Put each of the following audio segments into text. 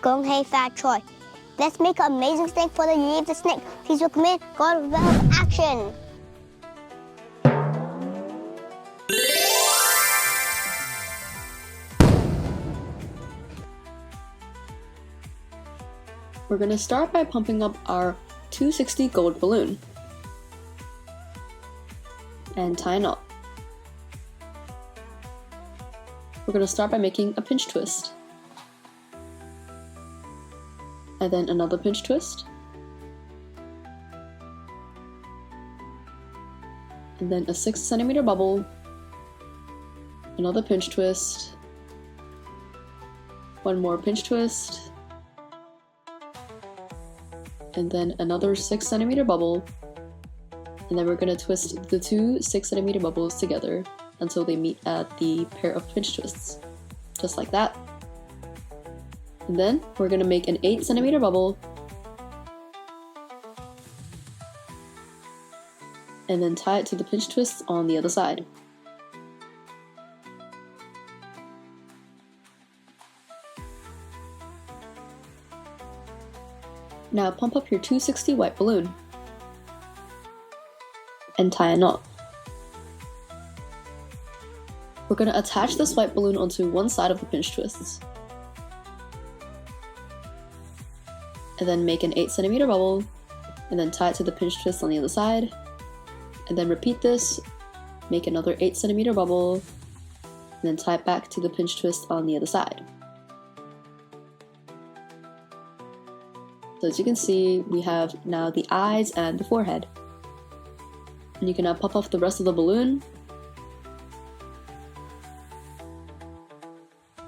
welcome Hey Fat Choy. Let's make an amazing snake for the year of the snake. Please welcome in God of Action. We're going to start by pumping up our 260 gold balloon and tie a knot. We're going to start by making a pinch twist, and then another pinch twist, and then a 6 centimeter bubble, another pinch twist, one more pinch twist, and then another 6 centimeter bubble, and then we're going to twist the two 6 centimeter bubbles together until they meet at the pair of pinch twists, just like that. And then we're going to make an 8 centimeter bubble, and then tie it to the pinch twist on the other side. Now pump up your 260 white balloon and tie a knot. We're going to attach this white balloon onto one side of the pinch twists, and then make an 8 centimeter bubble, and then tie it to the pinch twist on the other side, and then repeat this, make another 8 centimeter bubble, and then tie it back to the pinch twist on the other side. So as you can see, we have now the eyes and the forehead. And you can now pop off the rest of the balloon.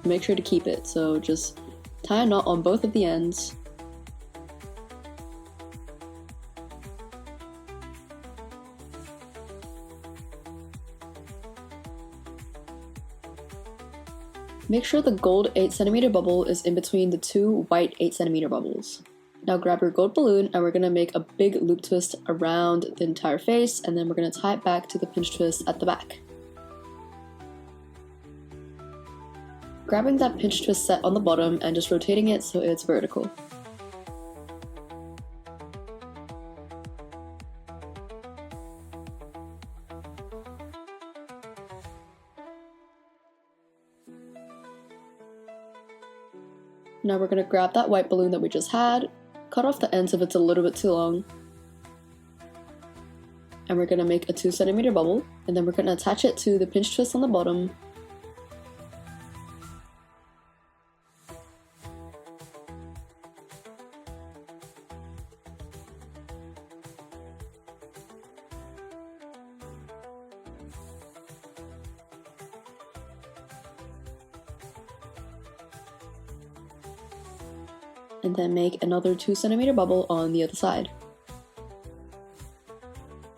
Make sure to keep it, so just tie a knot on both of the ends. Make sure the gold 8 centimeter bubble is in between the two white 8 centimeter bubbles. Now grab your gold balloon and we're going to make a big loop twist around the entire face, and then we're going to tie it back to the pinch twist at the back. Grabbing that pinch twist set on the bottom and just rotating it so it's vertical. Now we're going to grab that white balloon that we just had, cut off the ends if it's a little bit too long, and we're going to make a 2 centimeter bubble, and then we're going to attach it to the pinch twist on the bottom. And then make another 2 centimeter bubble on the other side.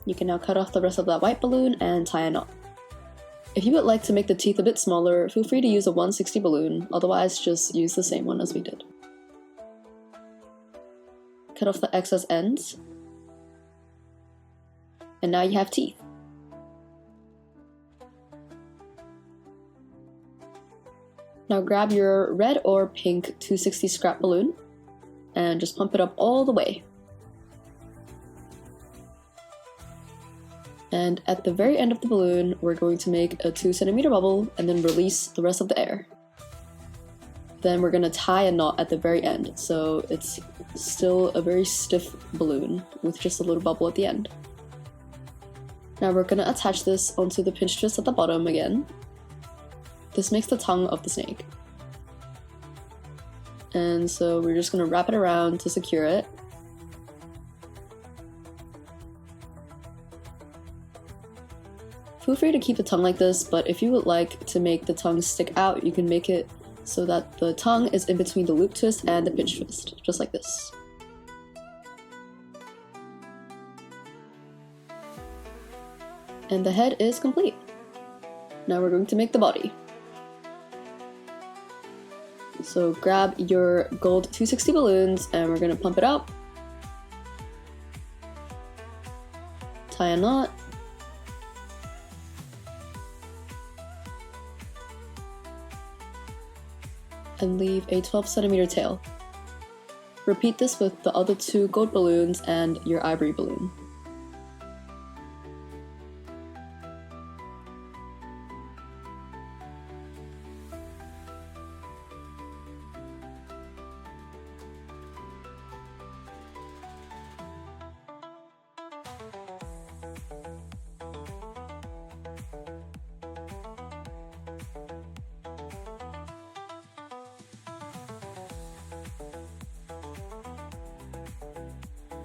You can now cut off the rest of that white balloon and tie a knot. If you would like to make the teeth a bit smaller, feel free to use a 160 balloon, otherwise just use the same one as we did. Cut off the excess ends, and now you have teeth. Now grab your red or pink 260 scrap balloon and just pump it up all the way. And at the very end of the balloon, we're going to make a 2 centimeter bubble and then release the rest of the air. Then we're going to tie a knot at the very end, so it's still a very stiff balloon with just a little bubble at the end. Now we're going to attach this onto the pinch twist at the bottom again. This makes the tongue of the snake. And so we're just going to wrap it around to secure it. Feel free to keep the tongue like this, but if you would like to make the tongue stick out, you can make it so that the tongue is in between the loop twist and the pinch twist, just like this. And the head is complete. Now we're going to make the body. So grab your gold 260 balloons and we're going to pump it up, tie a knot, and leave a 12 centimeter tail. Repeat this with the other 2 gold balloons and your ivory balloon.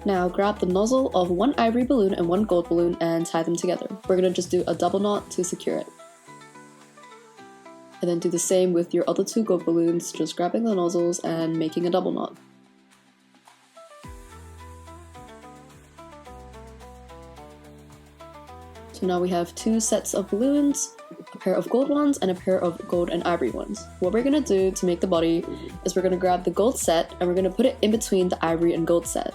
Now grab the nozzle of 1 ivory balloon and 1 gold balloon and tie them together. We're gonna just do a double knot to secure it. And then do the same with your other 2 gold balloons, just grabbing the nozzles and making a double knot. So now we have 2 sets of balloons, a pair of gold ones and a pair of gold and ivory ones. What we're gonna do to make the body is we're gonna grab the gold set and we're gonna put it in between the ivory and gold set.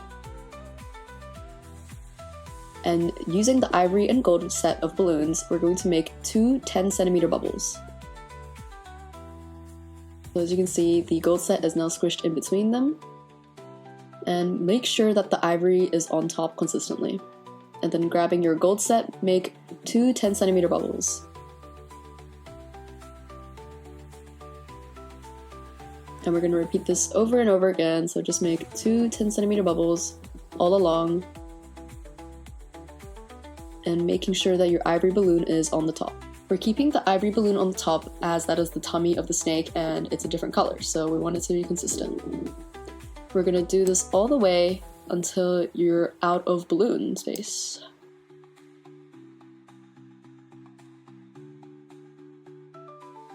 And using the ivory and gold set of balloons, we're going to make 2 10cm bubbles. So as you can see, the gold set is now squished in between them. And make sure that the ivory is on top consistently. And then grabbing your gold set, make 2 10cm bubbles. And we're going to repeat this over and over again, so just make 2 10cm bubbles all along. And making sure that your ivory balloon is on the top. We're keeping the ivory balloon on the top as that is the tummy of the snake and it's a different color, so we want it to be consistent. We're gonna do this all the way until you're out of balloon space.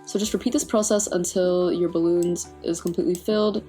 So just repeat this process until your balloons is completely filled.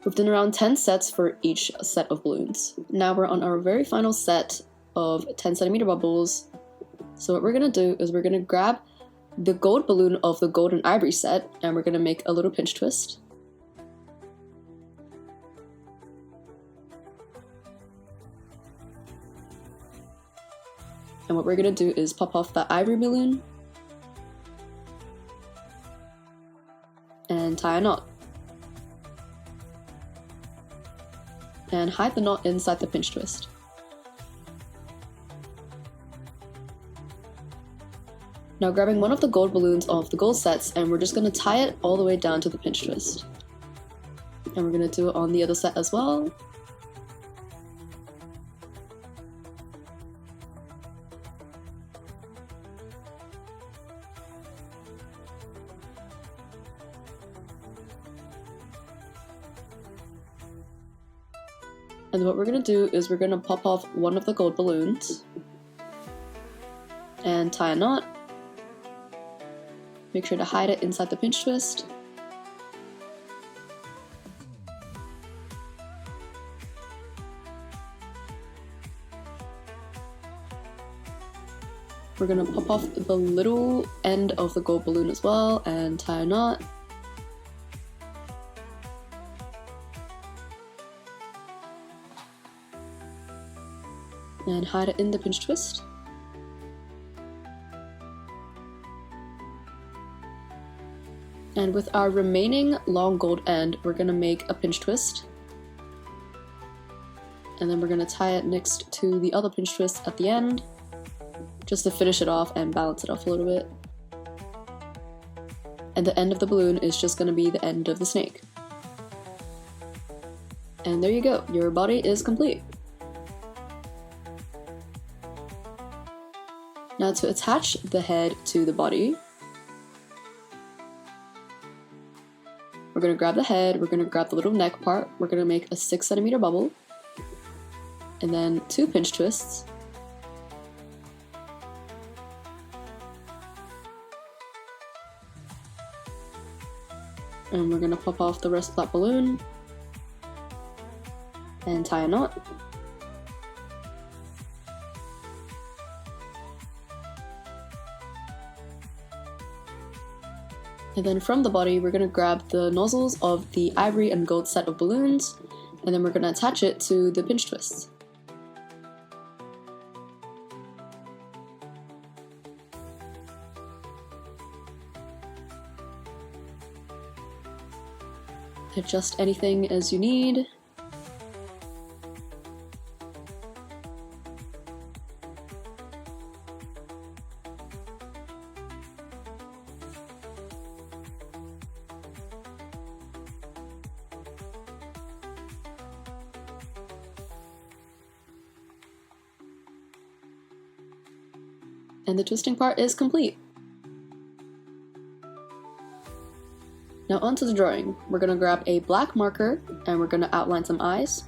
We've done around 10 sets for each set of balloons. Now we're on our very final set of 10cm bubbles. So what we're gonna do is we're gonna grab the gold balloon of the gold and ivory set and we're gonna make a little pinch twist. And what we're gonna do is pop off the ivory balloon and tie a knot. And hide the knot inside the pinch twist. Now grabbing one of the gold balloons off the gold sets and we're just going to tie it all the way down to the pinch twist. And we're going to do it on the other set as well. And what we're going to do is we're going to pop off one of the gold balloons and tie a knot. Make sure to hide it inside the pinch twist. We're going to pop off the little end of the gold balloon as well and tie a knot. And hide it in the pinch twist. And with our remaining long gold end, we're going to make a pinch twist. And then we're going to tie it next to the other pinch twist at the end, just to finish it off and balance it off a little bit. and the end of the balloon is just going to be the end of the snake. And there you go, your body is complete. Now to attach the head to the body, we're going to grab the head, we're going to grab the little neck part, we're going to make a 6 centimeter bubble, and then 2 pinch twists. And we're going to pop off the rest of that balloon and tie a knot. And then from the body, we're going to grab the nozzles of the ivory and gold set of balloons, and then we're going to attach it to the pinch twists. Adjust anything as you need. And the twisting part is complete. Now onto the drawing. We're going to grab a black marker and we're going to outline some eyes.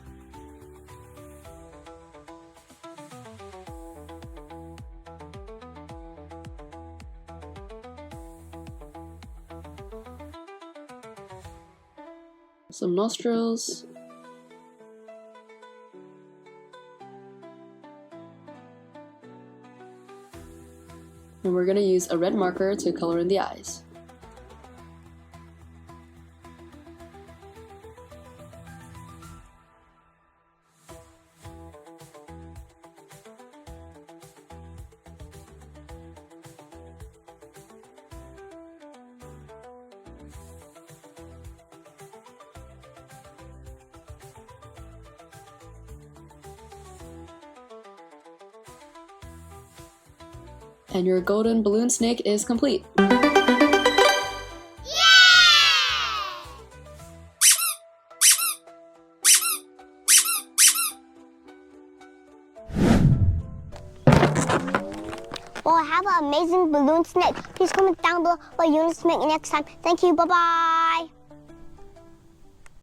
Some nostrils. And we're going to use a red marker to color in the eyes. And your golden balloon snake is complete. Well, have an amazing balloon snake. Please comment down below what you want us to make next time. Thank you. Bye-bye.